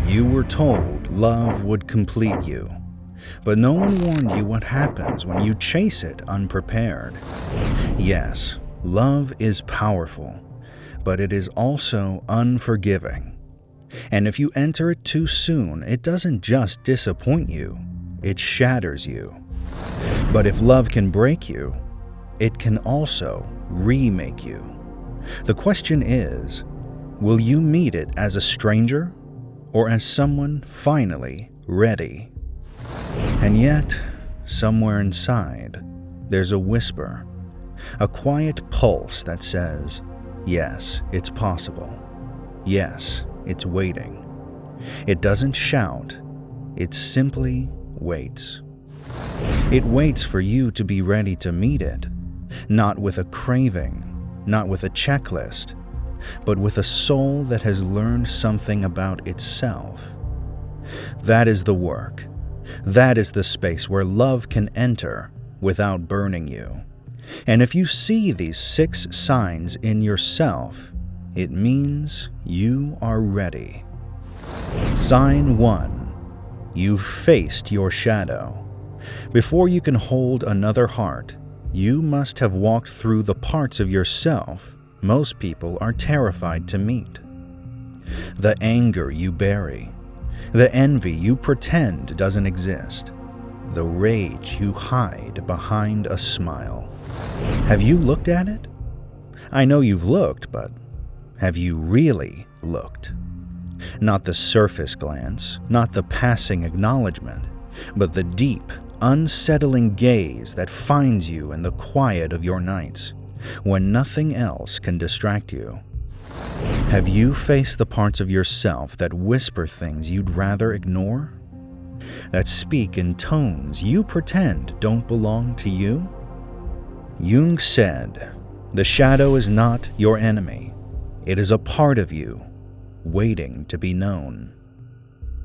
You were told love would complete you, but no one warned you what happens when you chase it unprepared. Yes, love is powerful, but it is also unforgiving. And if you enter it too soon, it doesn't just disappoint you, it shatters you. But if love can break you, it can also remake you. The question is, will you meet it as a stranger or as someone finally ready? And yet, somewhere inside, there's a whisper, a quiet pulse that says, yes, it's possible. Yes, it's waiting. It doesn't shout, it simply waits. It waits for you to be ready to meet it, not with a craving, not with a checklist, but with a soul that has learned something about itself. That is the work. That is the space where love can enter without burning you. And if you see these 6 signs in yourself, it means you are ready. Sign 1. You've faced your shadow. Before you can hold another heart, you must have walked through the parts of yourself most people are terrified to meet. The anger you bury, the envy you pretend doesn't exist, the rage you hide behind a smile. Have you looked at it? I know you've looked, but have you really looked? Not the surface glance, not the passing acknowledgement, but the deep, unsettling gaze that finds you in the quiet of your nights, when nothing else can distract you. Have you faced the parts of yourself that whisper things you'd rather ignore? That speak in tones you pretend don't belong to you? Jung said, "The shadow is not your enemy. It is a part of you, waiting to be known."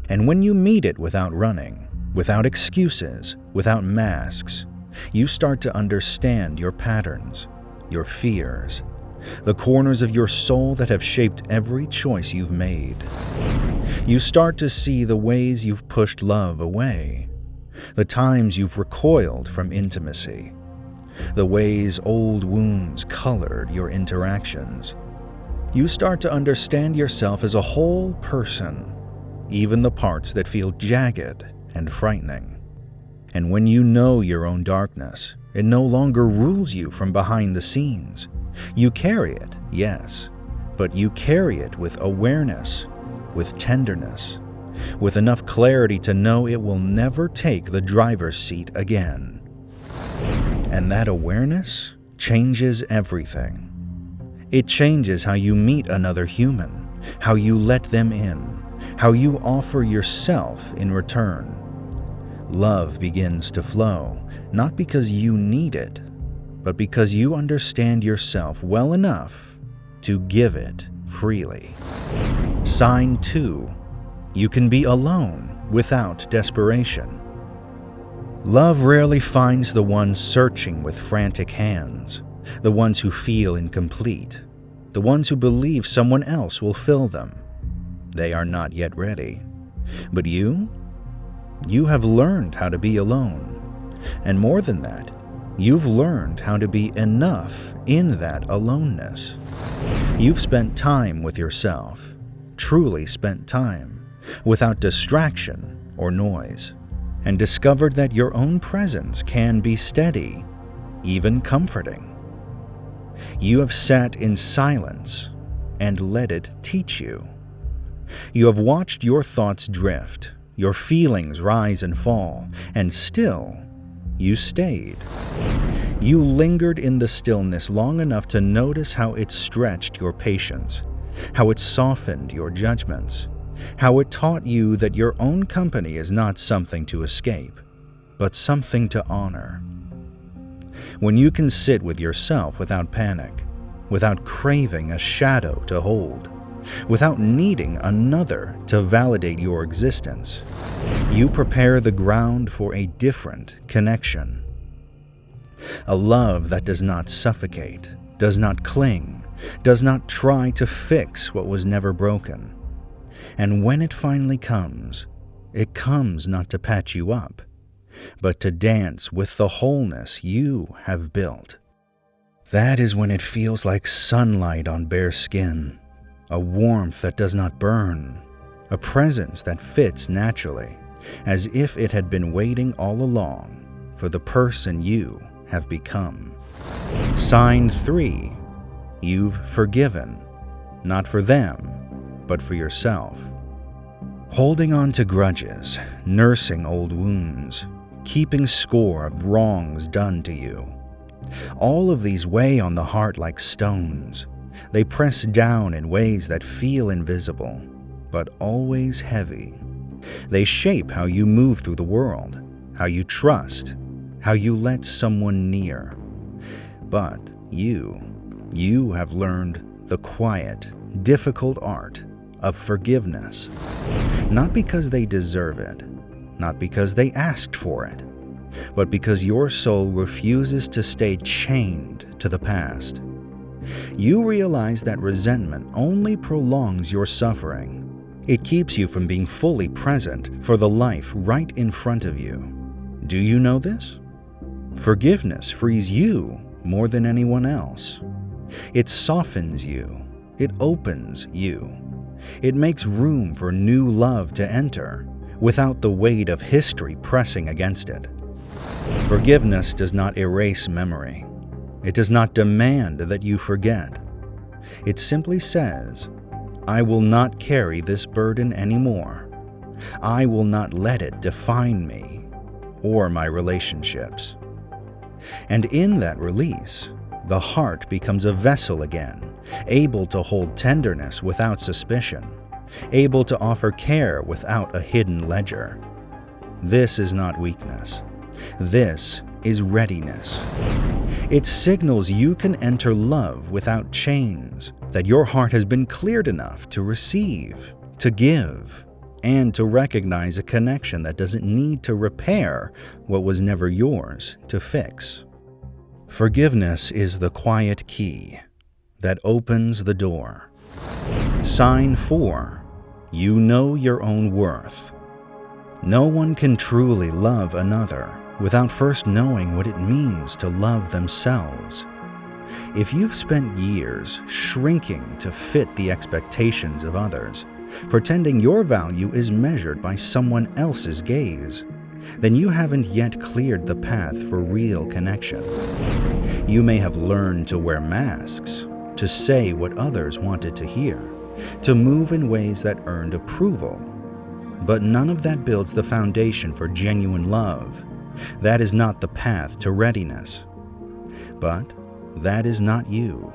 And when you meet it without running, without excuses, without masks, you start to understand your patterns, your fears, the corners of your soul that have shaped every choice you've made. You start to see the ways you've pushed love away, the times you've recoiled from intimacy, the ways old wounds colored your interactions. You start to understand yourself as a whole person, even the parts that feel jagged and frightening. And when you know your own darkness, it no longer rules you from behind the scenes. You carry it, yes, but you carry it with awareness, with tenderness, with enough clarity to know it will never take the driver's seat again. And that awareness changes everything. It changes how you meet another human, how you let them in, how you offer yourself in return. Love begins to flow, not because you need it, but because you understand yourself well enough to give it freely. Sign 2. You can be alone without desperation. Love rarely finds the ones searching with frantic hands, the ones who feel incomplete, the ones who believe someone else will fill them. They are not yet ready. But you have learned how to be alone. And more than that, you've learned how to be enough in that aloneness. You've spent time with yourself, truly spent time, without distraction or noise, and discovered that your own presence can be steady, even comforting. You have sat in silence and let it teach you. You have watched your thoughts drift, your feelings rise and fall, and still, you stayed. You lingered in the stillness long enough to notice how it stretched your patience, how it softened your judgments, how it taught you that your own company is not something to escape, but something to honor. When you can sit with yourself without panic, without craving a shadow to hold, without needing another to validate your existence, you prepare the ground for a different connection. A love that does not suffocate, does not cling, does not try to fix what was never broken. And when it finally comes, it comes not to patch you up, but to dance with the wholeness you have built. That is when it feels like sunlight on bare skin, a warmth that does not burn, a presence that fits naturally, as if it had been waiting all along for the person you have become. Sign 3. You've forgiven, not for them, but for yourself. Holding on to grudges, nursing old wounds, keeping score of wrongs done to you. All of these weigh on the heart like stones. They press down in ways that feel invisible, but always heavy. They shape how you move through the world, how you trust, how you let someone near. But you have learned the quiet, difficult art of forgiveness. Not because they deserve it, not because they asked for it, but because your soul refuses to stay chained to the past. You realize that resentment only prolongs your suffering. It keeps you from being fully present for the life right in front of you. Do you know this? Forgiveness frees you more than anyone else. It softens you. It opens you. It makes room for new love to enter without the weight of history pressing against it. Forgiveness does not erase memory. It does not demand that you forget. It simply says, I will not carry this burden anymore. I will not let it define me or my relationships. And in that release, the heart becomes a vessel again, able to hold tenderness without suspicion, able to offer care without a hidden ledger. This is not weakness. This is readiness. It signals you can enter love without chains, that your heart has been cleared enough to receive, to give, and to recognize a connection that doesn't need to repair what was never yours to fix. Forgiveness is the quiet key that opens the door. Sign 4. You know your own worth. No one can truly love another without first knowing what it means to love themselves. If you've spent years shrinking to fit the expectations of others, pretending your value is measured by someone else's gaze, then you haven't yet cleared the path for real connection. You may have learned to wear masks, to say what others wanted to hear, to move in ways that earned approval. But none of that builds the foundation for genuine love. That is not the path to readiness. But that is not you.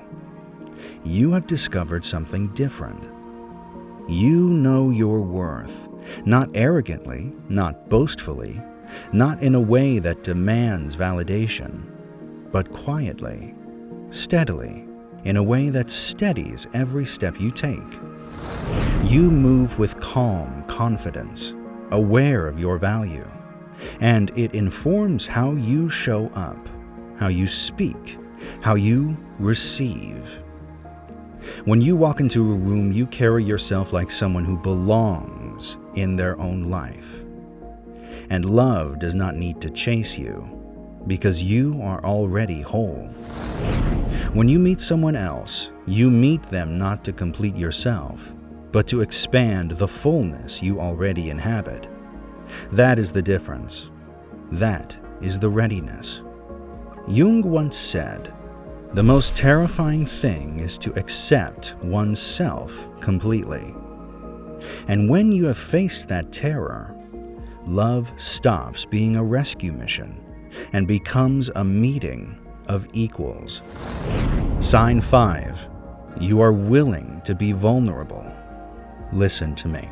You have discovered something different. You know your worth, not arrogantly, not boastfully, not in a way that demands validation, but quietly, steadily, in a way that steadies every step you take. You move with calm confidence, aware of your value, and it informs how you show up, how you speak, how you receive. When you walk into a room, you carry yourself like someone who belongs in their own life. And love does not need to chase you, because you are already whole. When you meet someone else, you meet them not to complete yourself, but to expand the fullness you already inhabit. That is the difference. That is the readiness. Jung once said, "The most terrifying thing is to accept oneself completely." And when you have faced that terror, love stops being a rescue mission and becomes a meeting of equals. Sign 5. You are willing to be vulnerable. Listen to me.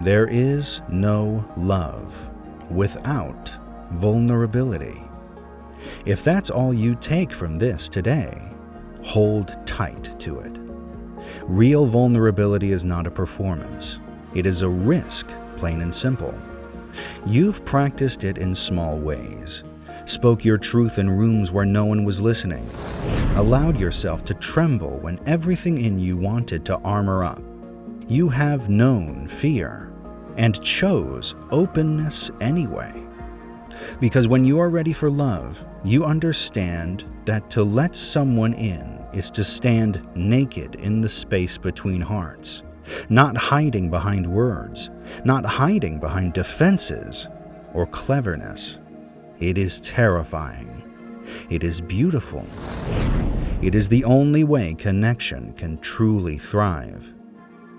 There is no love without vulnerability. If that's all you take from this today, hold tight to it. Real vulnerability is not a performance. It is a risk, plain and simple. You've practiced it in small ways, spoke your truth in rooms where no one was listening, allowed yourself to tremble when everything in you wanted to armor up. You have known fear and chose openness anyway. Because when you are ready for love, you understand that to let someone in is to stand naked in the space between hearts, not hiding behind words, not hiding behind defenses or cleverness. It is terrifying. It is beautiful. It is the only way connection can truly thrive.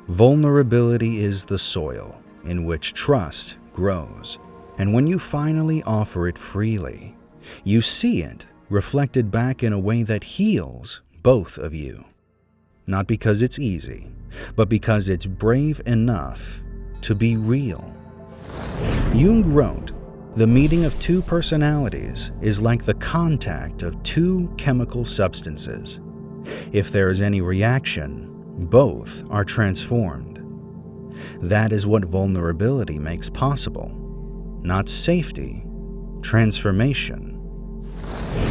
Vulnerability is the soil in which trust grows, and when you finally offer it freely, you see it reflected back in a way that heals both of you. Not because it's easy, but because it's brave enough to be real. Jung wrote, "The meeting of two personalities is like the contact of two chemical substances. If there is any reaction, both are transformed." That is what vulnerability makes possible. Not safety, transformation.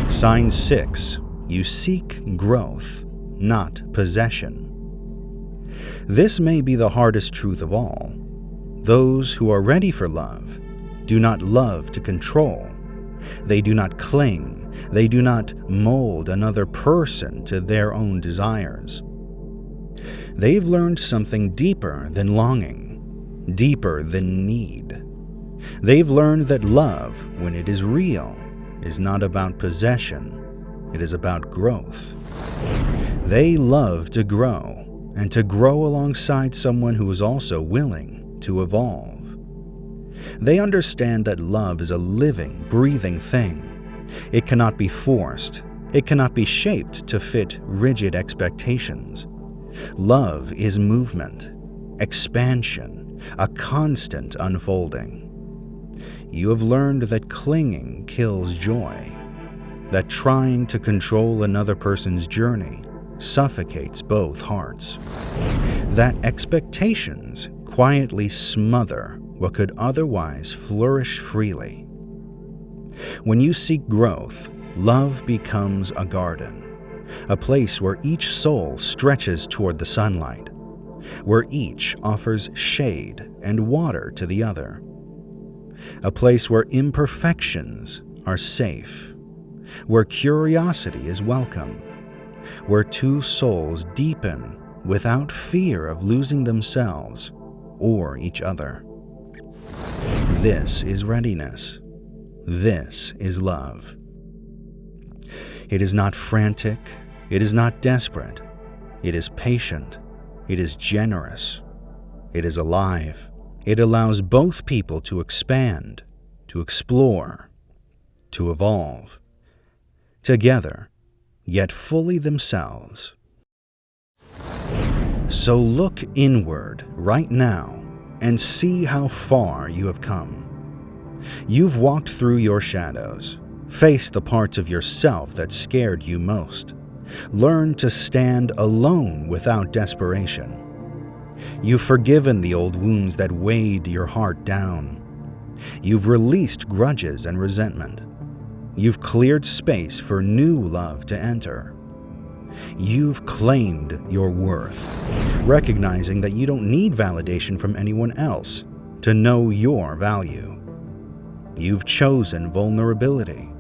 Sign 6. You seek growth, not possession. This may be the hardest truth of all. Those who are ready for love do not love to control. They do not cling. They do not mold another person to their own desires. They've learned something deeper than longing, deeper than need. They've learned that love, when it is real, is not about possession. It is about growth. They love to grow, and to grow alongside someone who is also willing to evolve. They understand that love is a living, breathing thing. It cannot be forced. It cannot be shaped to fit rigid expectations. Love is movement, expansion, a constant unfolding. You have learned that clinging kills joy, that trying to control another person's journey suffocates both hearts, that expectations quietly smother what could otherwise flourish freely. When you seek growth, love becomes a garden, a place where each soul stretches toward the sunlight, where each offers shade and water to the other, a place where imperfections are safe, where curiosity is welcome, where two souls deepen without fear of losing themselves or each other. This is readiness. This is love. It is not frantic. It is not desperate. It is patient. It is generous. It is alive. It allows both people to expand, to explore, to evolve, together, yet fully themselves. So look inward right now and see how far you have come. You've walked through your shadows, faced the parts of yourself that scared you most, learned to stand alone without desperation. You've forgiven the old wounds that weighed your heart down. You've released grudges and resentment. You've cleared space for new love to enter. You've claimed your worth, recognizing that you don't need validation from anyone else to know your value. You've chosen vulnerability,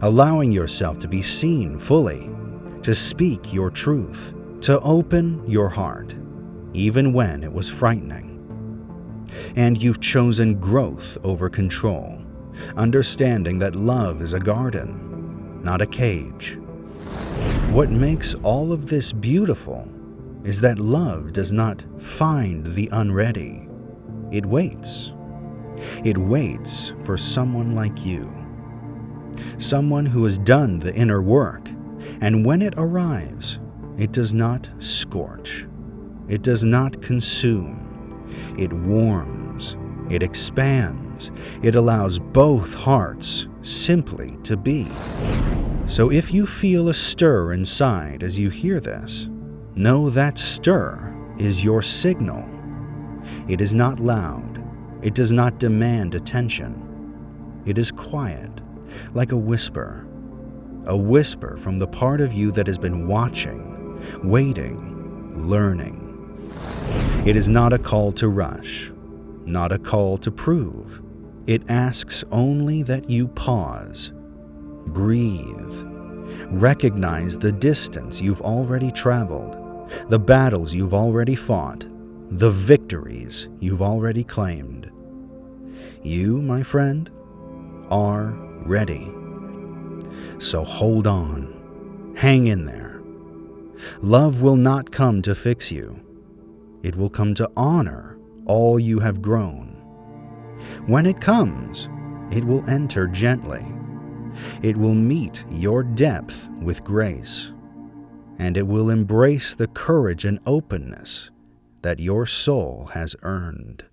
allowing yourself to be seen fully, to speak your truth, to open your heart, even when it was frightening. And you've chosen growth over control, understanding that love is a garden, not a cage. What makes all of this beautiful is that love does not find the unready. It waits. It waits for someone like you. Someone who has done the inner work, and when it arrives, it does not scorch. It does not consume. It warms. It expands. It allows both hearts simply to be. So if you feel a stir inside as you hear this, know that stir is your signal. It is not loud. It does not demand attention. It is quiet, like a whisper from the part of you that has been watching, waiting, learning. It is not a call to rush, not a call to prove. It asks only that you pause, breathe, recognize the distance you've already traveled, the battles you've already fought, the victories you've already claimed. You, my friend, are ready. So hold on, hang in there. Love will not come to fix you. It will come to honor all you have grown. When it comes, it will enter gently. It will meet your depth with grace, and it will embrace the courage and openness that your soul has earned.